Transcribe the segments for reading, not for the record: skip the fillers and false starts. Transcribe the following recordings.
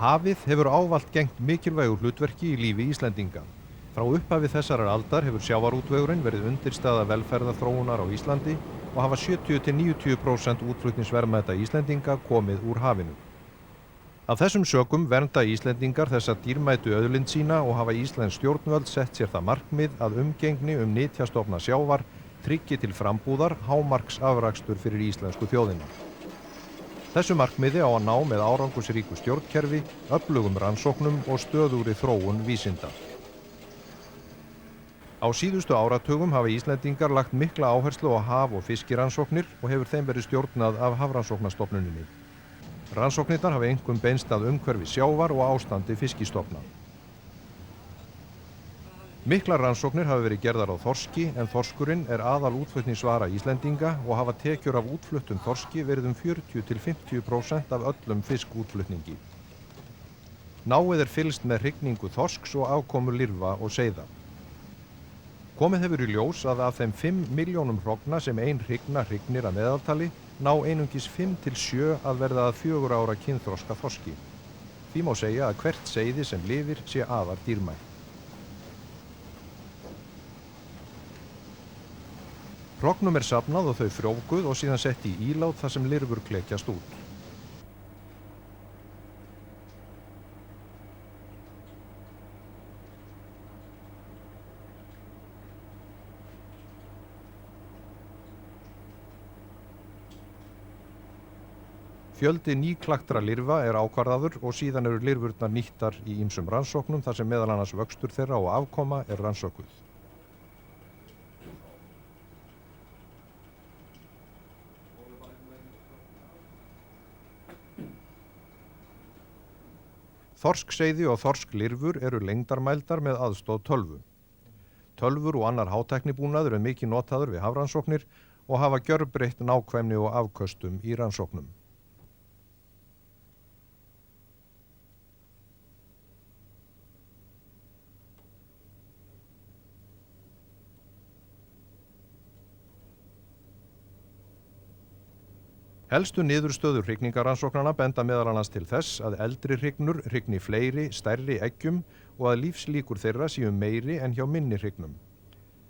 Hafið hefur ávallt gegnt mikilvægu hlutverki í lífi Íslendinga. Frá upphafi þessarar aldar hefur sjávarútvegurinn verið undirstaða velferðarþróunar á Íslandi og hafa 70–90% útflutningsverðmæta Íslendinga komið úr hafinu. Af þessum sökum vernda Íslendingar þessa dýrmætu auðlind sína og hafa íslensk stjórnvöld sett sér það markmið að umgengni nytjastofna sjávar tryggi til frambúðar hámarksafrakstur fyrir íslensku þjóðina. Þessu markmiði á að ná með árangursríku stjórnkerfi, öflugum rannsóknum og stöðugri þróun vísinda. Á síðustu áratugum hafa Íslendingar lagt mikla áherslu á haf- og fiskirannsóknir og hefur þeim verið stjórnað af Hafrannsóknastofnuninni. Rannsóknirnar hafa einkum beinst að umhverfi sjávar og ástandi fiskistofna. Miklar rannsóknir hafa verið gerðar á þorski en þorskurinn aðal útflutningsvara Íslendinga og hafa tekjur af útfluttum þorski verið 40–50% af öllum fiskútflutningi. Náið fylgst með hrygningu þorsks og afkomu lirfa og seiða. Komið hefur í ljós að af þeim 5 milljónum hrogna sem ein hrygna hrygnir að meðaltali ná einungis 5–7 að verða að 4 ára kynþroska þorski. Því má segja að hvert seiði sem lifir sé afar dýrmætt. Hrognum safnað og þau frjóvguð og síðan sett í ílát þar sem lirfur klekjast út. Fjöldi nýklaktra lirfa ákvarðaður og síðan eru lirfurnar nýttar í ýmsum rannsóknum þar sem meðal annars vöxtur þeirra og afkoma rannsökuð. Þorskseiði og þorsklirfur eru lengdarmældar með aðstoð tölvu. Tölvur og annar hátæknibúnaður mikið notaður við hafrannsóknir og hafa gjörbreytt nákvæmni og afköstum í rannsóknum. Helstu niðurstöður hrygningarannsóknanna benda meðal annars til þess að eldri hrygnur hrygni fleiri, stærri eggjum og að lífslíkur þeirra séu meiri en hjá minni hrygnum.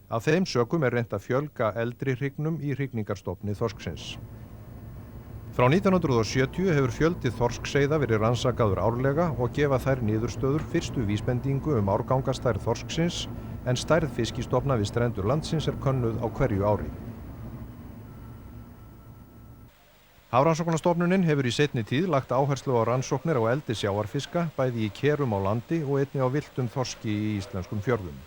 Af þeim sökum reynt að fjölga eldri hrygnum í hrygningarstofni þorsksins. Frá 1970 hefur fjöldi þorskseiða verið rannsakaður árlega og gefa þær niðurstöður fyrstu vísbendingu árgangastærð þorsksins en stærð fiskistofna við strendur landsins könnuð á hverju ári. Hafrannsóknastofnunin hefur í seinni tíð lagt áherslu á rannsóknir á eldi sjávarfiska, bæði í kerum á landi og einnig á villtum þorski í íslenskum fjörðum.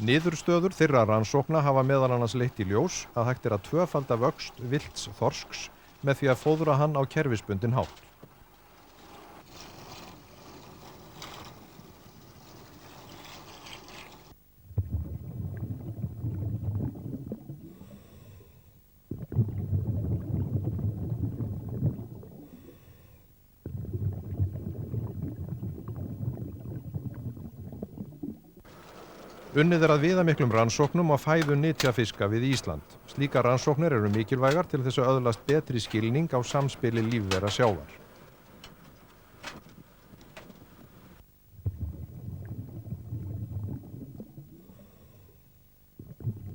Niðurstöður þeirra rannsókna hafa meðal annars leitt í ljós að hægt að tvöfalda vöxt villts þorsks með því að fóðra hann á kerfisbundinn hátt. Unnið að viðamiklum rannsóknum á fæðu nytjafiska við Ísland. Slíkar rannsóknir eru mikilvægar til þess að öðlast betri skilning á samspili lífvera sjávar.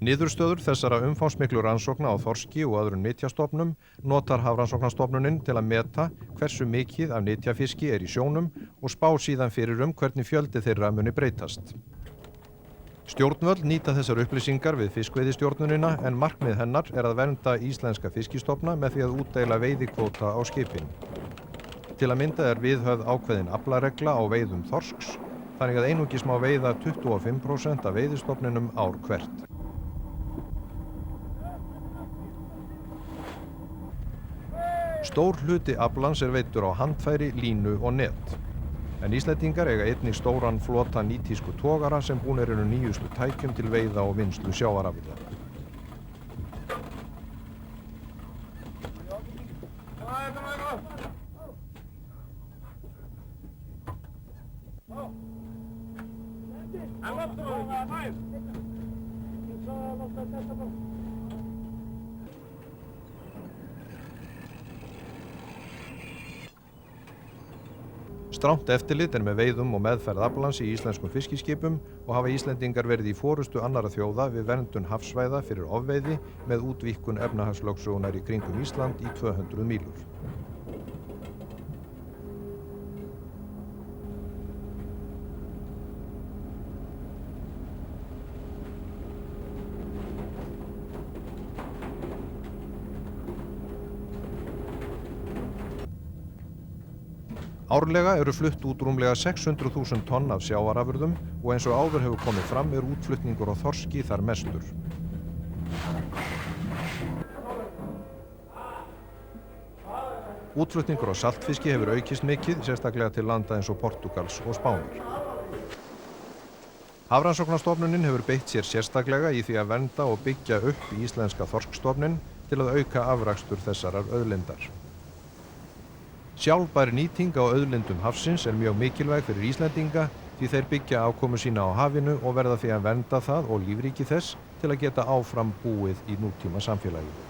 Niðurstöður þessara umfangsmiklu rannsókna á þorski og öðrum nytjastofnum notar Hafrannsóknastofnunin til að meta hversu mikið af nytjafiski í sjónum og spá síðan fyrir hvernig fjöldi þeirra muni breytast. Stjórnvöld nýta þessar upplýsingar við fiskveiðistjórnunina en markmið hennar að vernda íslenska fiskistofna með því að útdeila veiðikvóta á skipin. Til að mynda viðhöfð ákveðin aflaregla á veiðum þorsks, þannig að einungis má veiða 25% af veiðistofninum ár hvert. Stór hluti aflans veiddur á handfæri, línu og net. En Íslendingar eiga einnig stóran flota nýtísku togara sem búnir eru nýjustu tækjum til veiða og vinnslu sjávarafurða. Strangt eftirlit er með veiðum og meðferð aflans í íslenskum fiskiskipum og hafa Íslendingar verið í forystu annarra þjóða við verndun hafsvæða fyrir ofveiði með útvíkkun efnahagslögsögunnar í kringum Ísland í 200 mílur. Árlega eru flutt út rúmlega 600.000 tonn af sjávarafurðum og eins og áður hefur komið fram útflutningur á þorski þar mestur. Útflutningur á saltfiski hefur aukist mikið, sérstaklega til landa eins og Portúgals og Spánar. Hafrannsóknastofnunin hefur beitt sér sérstaklega í því að vernda og byggja upp íslenska þorskstofninn til að auka afrakstur þessarar auðlindar. Sjálfbær nýting á auðlindum hafsins er mjög mikilvæg fyrir Íslendinga því þeir byggja afkomu sína á hafinu og verða því að vernda það og lífríki þess til að geta áfram búið í nútíma samfélagi.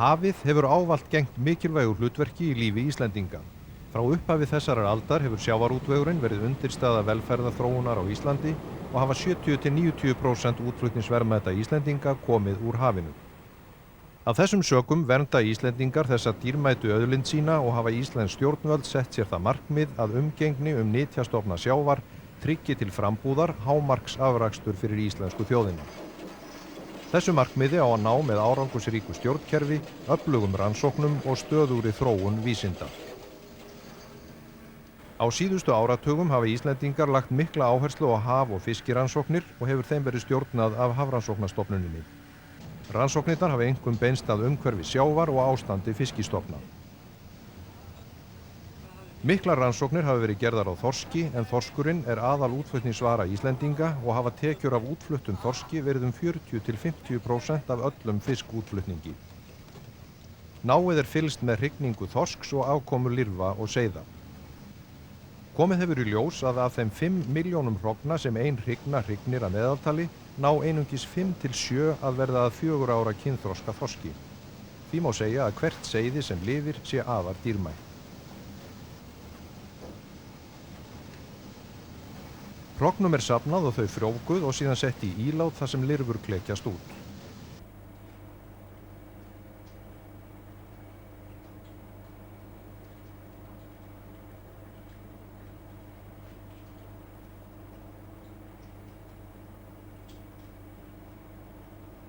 Hafið hefur ávallt gegnt mikilvægu hlutverki í lífi Íslendinga. Frá upphafi þessarar aldar hefur sjávarútvegurinn verið undirstaða velferðarþróunar á Íslandi og hafa 70–90% útflutningsverðmæta Íslendinga komið úr hafinu. Af þessum sökum vernda Íslendingar þessa dýrmætu auðlind sína og hafa íslensk stjórnvöld sett sér það markmið að umgengni nytjastofna sjávar tryggi til frambúðar hámarksafrakstur fyrir íslensku þjóðina. Þessu markmiði á að ná með árangursríku stjórnkerfi, öflugum rannsóknum og stöðugri þróun vísinda. Á síðustu áratugum hafa Íslendingar lagt mikla áherslu á haf- og fiskirannsóknir og hefur þeim verið stjórnað af Hafrannsóknastofnuninni. Rannsóknirnar hafa einkum beinst að umhverfi sjávar og ástandi fiskistofna. Miklar rannsóknir hafa verið gerðar á þorski en þorskurinn er aðal útflutningsvara Íslendinga og hafa tekjur af útfluttum þorski verið 40–50% af öllum fiskútflutningi. Náið er fylgst með hrygningu þorsks og afkomu lirfa og seiða. Komið hefur í ljós að af þeim 5 milljónum hrogna sem ein hrygna hrygnir að meðaltali ná einungis 5–7 að verða að 4 ára kynþroska þorski. Því má segja að hvert seiði sem lifir sé afar dýrmætt. Hrognum er safnað og þau frjóvguð og síðan sett í ílát þar sem lirfur klekjast út.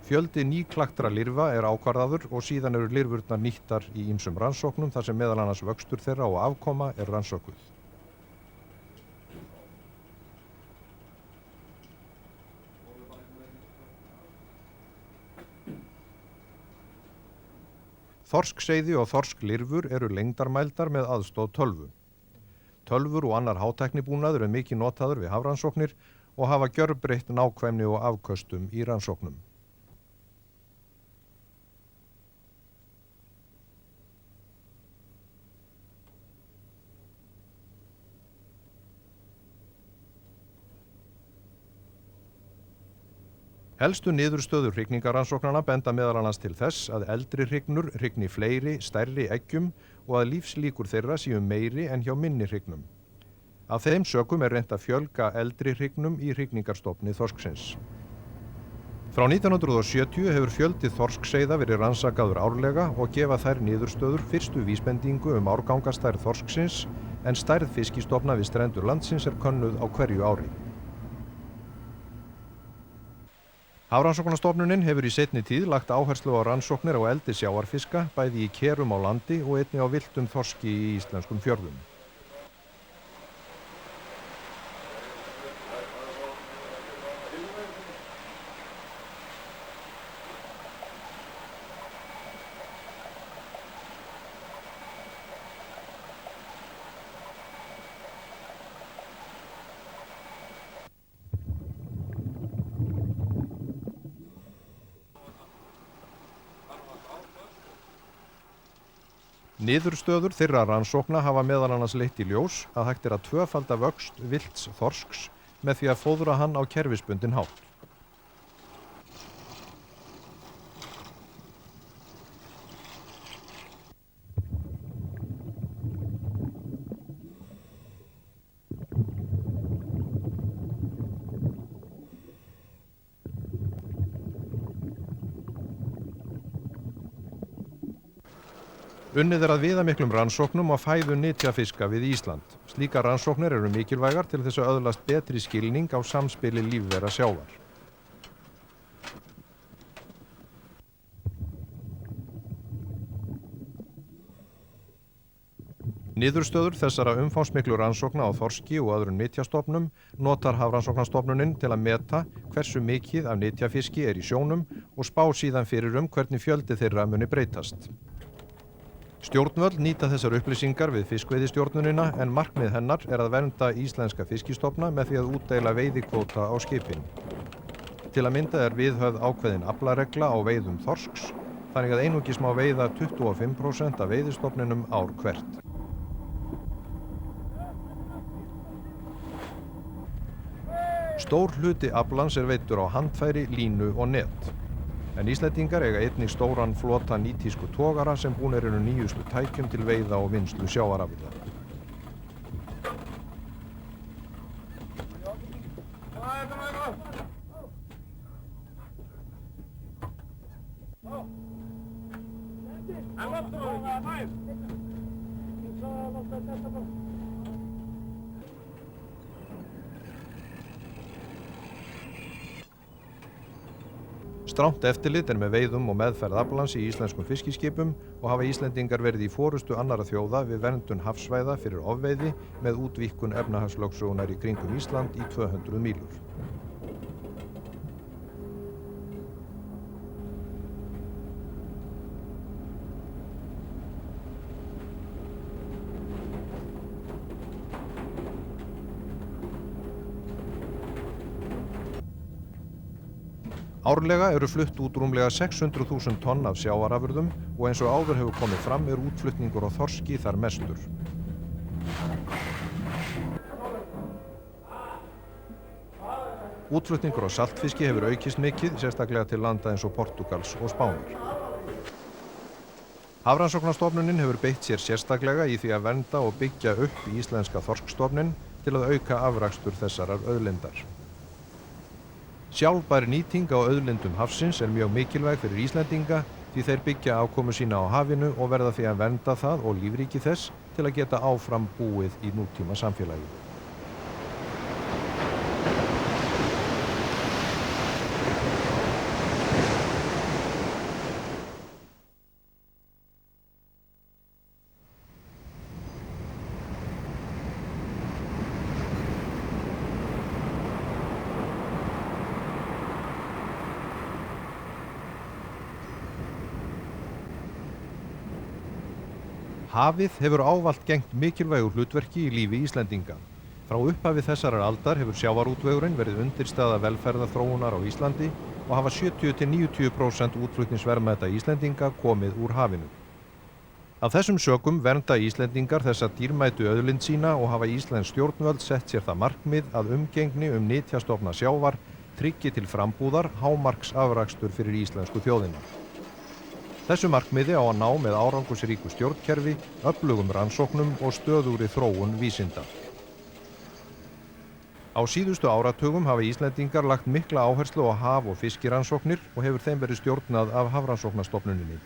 Fjöldi nýklaktra lirfa er ákvarðaður og síðan eru lirfurnar nýttar í ýmsum rannsóknum þar sem meðal annars vöxtur þeirra og afkoma er rannsökuð. Þorskseiði og þorsklirfur eru lengdarmældar með aðstoð tölvu. Tölvur og annar hátæknibúnaður er mikið notaður við hafrannsóknir og hafa gjörbreytt nákvæmni og afköstum í rannsóknum. Helstu niðurstöður hrygningarannsóknanna benda meðal annars til þess að eldri hrygnur hrygni fleiri, stærri eggjum og að lífslíkur þeirra séu meiri en hjá minni hrygnum. Af þeim sökum er reynt að fjölga eldri hrygnum í hrygningarstofni þorsksins. Frá 1970 hefur fjöldi þorskseiða verið rannsakaður árlega og gefa þær niðurstöður fyrstu vísbendingu árgangastærð þorsksins en stærð fiskistofna við strendur landsins er könnuð á hverju ári. Hafrannsóknastofnunin hefur í seinni tíð lagt áherslu á rannsóknir á eldi sjávarfiska, bæði í kerum á landi og einnig á villtum þorski í íslenskum fjörðum. Niðurstöður þeirra rannsókna hafa meðal annars leitt í ljós að hægt að tvöfalda vöxt villts þorsks með því að fóðra hann á kerfisbundinn hátt. Unnið að viðamiklum rannsóknum á fæðu nytjafiska við Ísland. Slíkar rannsóknir eru mikilvægar til þess að öðlast betri skilning á samspili lífvera sjávar. Niðurstöður þessara umfangsmiklu rannsókna á þorski og öðrum nytjastofnum notar Hafrannsóknastofnunin til að meta hversu mikið af nytjafiski í sjónum og spá síðan fyrir hvernig fjöldi þeirra muni breytast. Stjórnvöld nýta þessar upplýsingar við fiskveiðistjórnunina en markmið hennar að vernda íslenska fiskistofna með því að útdeila veiðikvóta á skipin. Til að mynda viðhöfð ákveðin aflaregla á veiðum þorsks, þannig að einungis má veiða 25% af veiðistofninum ár hvert. Stór hluti aflans veiddur á handfæri, línu og net. En Íslendingar eiga einnig stóran flota nýtísku togara sem búnir eru nýjustu tækjum til veiða og vinnslu sjávarafurða. Strangt eftirlit með veiðum og meðferð aflans í íslenskum fiskiskipum og hafa Íslendingar verið í forystu annarra þjóða við verndun hafsvæða fyrir ofveiði með útvíkkun efnahagslögsögunnar í kringum Ísland í 200 mílur. Árlega eru flutt út rúmlega 600.000 tonn af sjávarafurðum og eins og áður hefur komið fram útflutningur á þorski þar mestur. Útflutningur á saltfiski hefur aukist mikið, sérstaklega til landa eins og Portúgals og Spánar. Hafrannsóknastofnunin hefur beitt sér sérstaklega í því að vernda og byggja upp íslenska þorskstofninn til að auka afrakstur þessarar auðlindar. Sjálfbær nýting á auðlindum hafsins mjög mikilvæg fyrir Íslendinga því þeir byggja afkomu sína á hafinu og verða því að vernda það og lífríki þess til að geta áfram búið í nútíma samfélagi. Hafið hefur ávallt gegnt mikilvægu hlutverki í lífi Íslendinga. Frá upphafi þessarar aldar hefur sjávarútvegurinn verið undirstaða velferðarþróunar á Íslandi og hafa 70–90% útflutningsverðmæta Íslendinga komið úr hafinu. Af þessum sökum vernda Íslendingar þessa dýrmætu auðlind sína og hafa íslensk stjórnvöld sett sér það markmið að umgengni nytjastofna sjávar tryggi til frambúðar hámarksafrakstur fyrir íslensku þjóðina. Þessu markmiði á að ná með árangursríku stjórnkerfi, öflugum rannsóknum og stöðugri þróun vísinda. Á síðustu áratugum hafa Íslendingar lagt mikla áherslu á haf- og fiskirannsóknir og hefur þeim verið stjórnað af Hafrannsóknastofnuninni.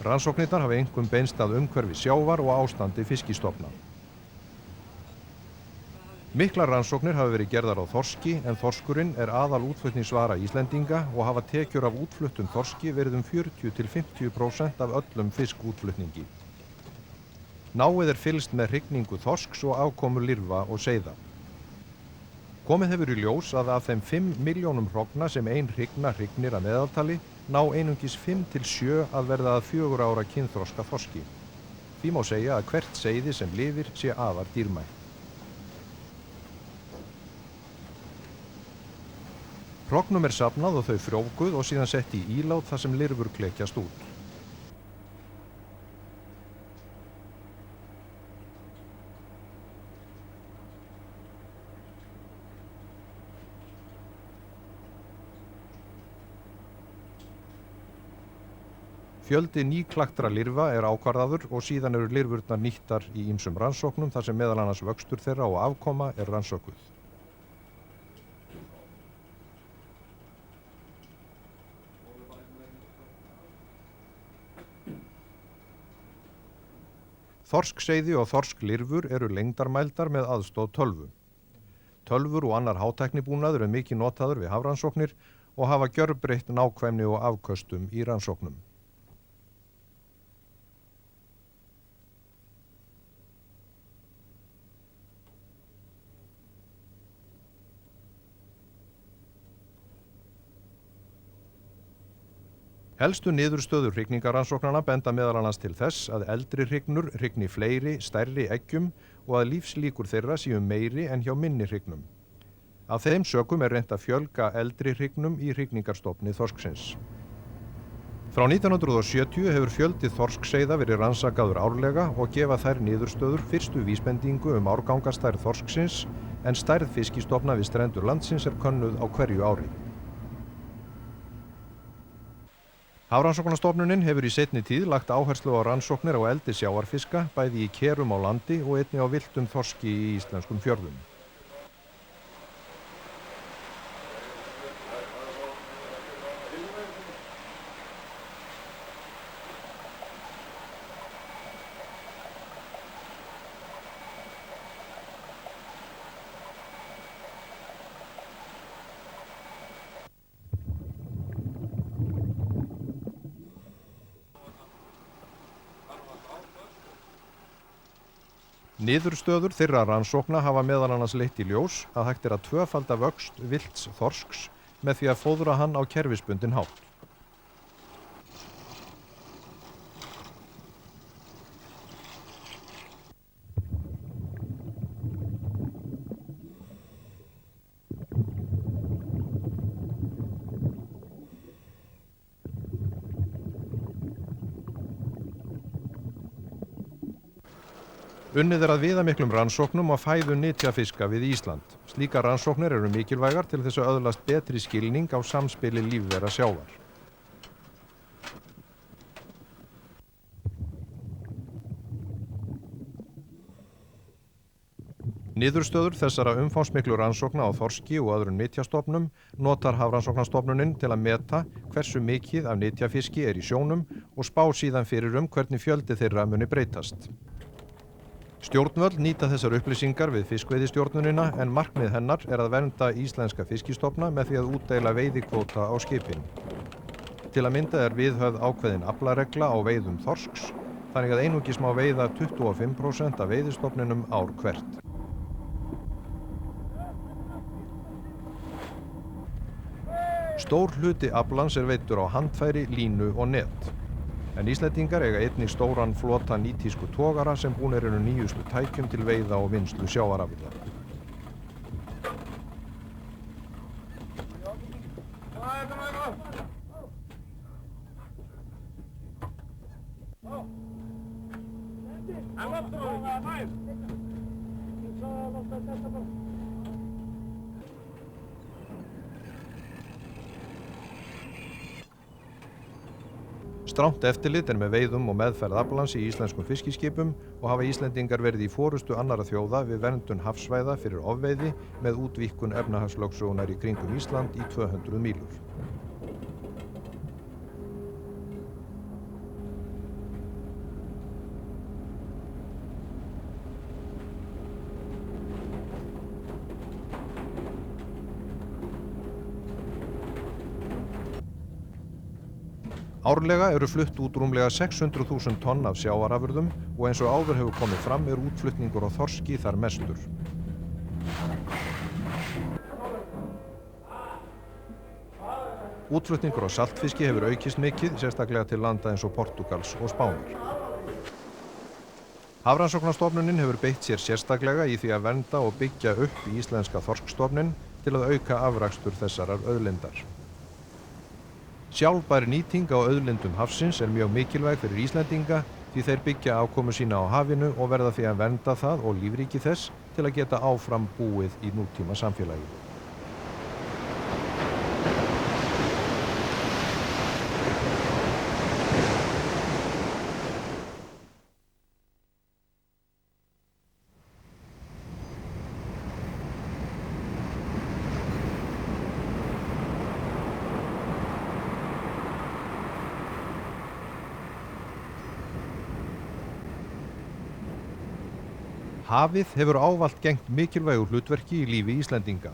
Rannsóknirnar hafa einkum beinst að umhverfi sjávar og ástandi fiskistofna. Miklar rannsóknir hafa verið gerðar á þorski en þorskurinn er aðal útflutningsvara Íslendinga og hafa tekjur af útfluttum þorski verið 40–50% af öllum fiskútflutningi. Náið er fylgst með hrygningu þorsks og afkomu lirfa og seiða. Komið hefur í ljós að af þeim 5 milljónum hrogna sem ein hrygna hrygnir að meðaltali ná einungis 5–7 að verða að 4 ára kynþroska þorski. Því má segja að hvert seiði sem lifir sé afar dýrmætt. Hrognum er safnað og þau frjóvguð og síðan sett í ílát þar sem lirfur klekjast út. Fjöldi nýklaktra lirfa er ákvarðaður og síðan eru lirfurnar nýttar í ýmsum rannsóknum þar sem meðal annars vöxtur þeirra og afkoma er rannsökuð. Þorskseiði og þorsklirfur eru lengdarmældar með aðstoð tölvu. Tölvur og annar hátæknibúnaður er mikið notaður við hafrannsóknir og hafa gjörbreytt nákvæmni og afköstum í rannsóknum. Helstu niðurstöður hrygningarannsóknanna benda meðal annars til þess að eldri hrygnur hrygni fleiri, stærri eggjum og að lífslíkur þeirra séu meiri en hjá minni hrygnum. Af þeim sökum er reynt að fjölga eldri hrygnum í hrygningarstofni þorsksins. Frá 1970 hefur fjöldi þorskseiða verið rannsakaður árlega og gefa þær niðurstöður fyrstu vísbendingu árgangastærð þorsksins en stærð fiskistofna við strendur landsins er könnuð á hverju ári. Hafrannsóknastofnunin hefur í seinni tíð lagt áherslu á rannsóknir á eldi sjávarfiska, bæði í kerum á landi og einnig á villtum þorski í íslenskum fjörðum. Niðurstöður þeirra rannsókna hafa meðal annars leitt í ljós að hægt er að tvöfalda vöxt villts þorsks með því að fóðra hann á kerfisbundinn hátt. Unnið er að viðamiklum rannsóknum á fæðu nytjafiska við Ísland. Slíkar rannsóknir eru mikilvægar til þess að öðlast betri skilning á samspili lífvera sjávar. Niðurstöður þessara umfangsmiklu rannsókna á þorski og öðrum nytjastofnum notar Hafrannsóknastofnunin til að meta hversu mikið af nytjafiski er í sjónum og spá síðan fyrir hvernig fjöldi þeirra muni breytast. Stjórnvöld nýta þessar upplýsingar við fiskveiðistjórnunina en markmið hennar er að vernda íslenska fiskistofna með því að útdeila veiðikvóta á skipin. Til að mynda er viðhöfð ákveðin aflaregla á veiðum þorsks, þannig að einungis má veiða 25% af veiðistofninum ár hvert. Stór hluti aflans er veiddur á handfæri, línu og net. En Íslendingar eiga einnig stóran flota nýtísku togara sem búnir eru nýjustu tækjum til veiða og vinnslu sjávarafurða. Strangt eftirlit er með veiðum og meðferð aflans í íslenskum fiskiskipum og hafa Íslendingar verið í forystu annarra þjóða við verndun hafsvæða fyrir ofveiði með útvíkkun efnahagslögsögunnar í kringum Ísland í 200 mílur. Árlega eru flutt út rúmlega 600.000 tonn af sjávarafurðum og eins og áður hefur komið fram útflutningur á þorski þar mestur. Útflutningur á saltfiski hefur aukist mikið, sérstaklega til landa eins og Portúgals og Spánar. Hafrannsóknastofnunin hefur beitt sér sérstaklega í því að vernda og byggja upp íslenska þorskstofninn til að auka afrakstur þessarar auðlindar. Sjálfbær nýting á auðlindum hafsins er mjög mikilvæg fyrir Íslendinga því þeir byggja afkomu sína á hafinu og verða því að vernda það og lífríki þess til að geta áfram búið í nútíma samfélagi. Hafið hefur ávallt gegnt mikilvægu hlutverki í lífi Íslendinga.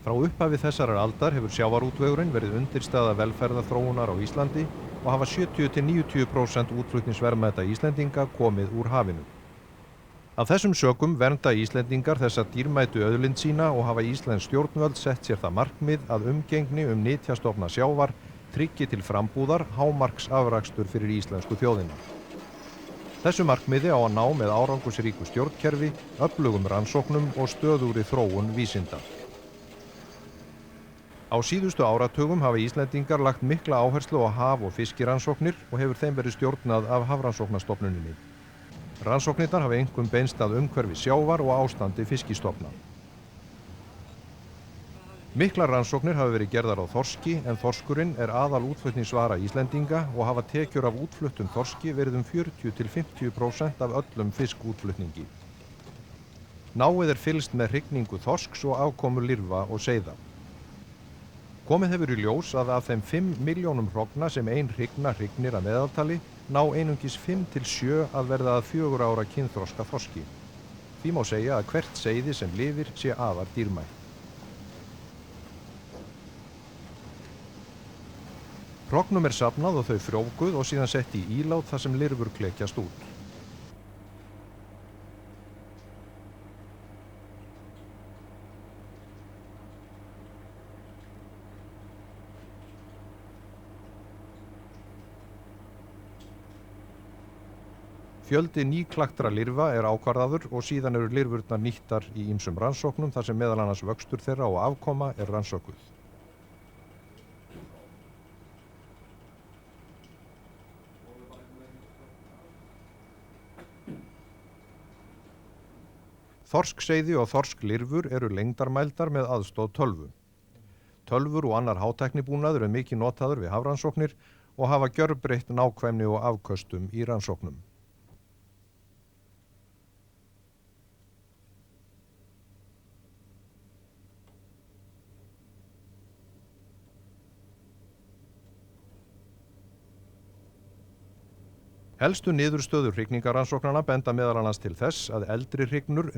Frá upphafi þessarar aldar hefur sjávarútvegurinn verið undirstaða velferðarþróunar á Íslandi og hafa 70–90% útflutningsverðmæta Íslendinga komið úr hafinu. Af þessum sökum vernda Íslendingar þessa dýrmætu auðlind sína og hafa íslensk stjórnvöld sett sér það markmið að umgengni nytjastofna sjávar tryggi til frambúðar hámarksafrakstur fyrir íslensku þjóðina. Þessu markmiði á að ná með árangursríku stjórnkerfi, öflugum rannsóknum og stöðugri þróun vísinda. Á síðustu áratugum hafa Íslendingar lagt mikla áherslu á haf- og fiskirannsóknir og hefur þeim verið stjórnað af Hafrannsóknastofnuninni. Rannsóknirnar hafa einkum beinst að umhverfi sjávar og ástandi fiskistofna. Miklar rannsóknir hafa verið gerðar á þorski en þorskurinn er aðal útflutningsvara Íslendinga og hafa tekjur af útfluttum þorski verið 40–50% af öllum fiskútflutningi. Náið er fylgst með hrygningu þorsks og afkomu lirfa og seiða. Komið hefur í ljós að af þeim 5 milljónum hrogna sem ein hrygna hrygnir að meðaltali ná einungis 5–7 að verða að 4 ára kynþroska þorski. Því má segja að hvert seiði sem lifir sé afar dýrmætt. Hrognum er safnað og þau frjóvguð og síðan sett í ílát þar sem lirfur klekjast út. Fjöldi nýklaktra lirfa er ákvarðaður og síðan eru lirfurnar nýttar í ýmsum rannsóknum þar sem meðal annars vöxtur þeirra og afkoma er rannsökuð. Þorskseiði og þorsklirfur eru lengdarmældar með aðstoð tölvu. Tölvur og annar hátæknibúnaður er mikið notaður við hafrannsóknir og hafa gjörbreytt nákvæmni og afköstum í rannsóknum. Helstu niðurstöður hrygningarannsóknanna benda meðal annars til þess að eldri hrygnur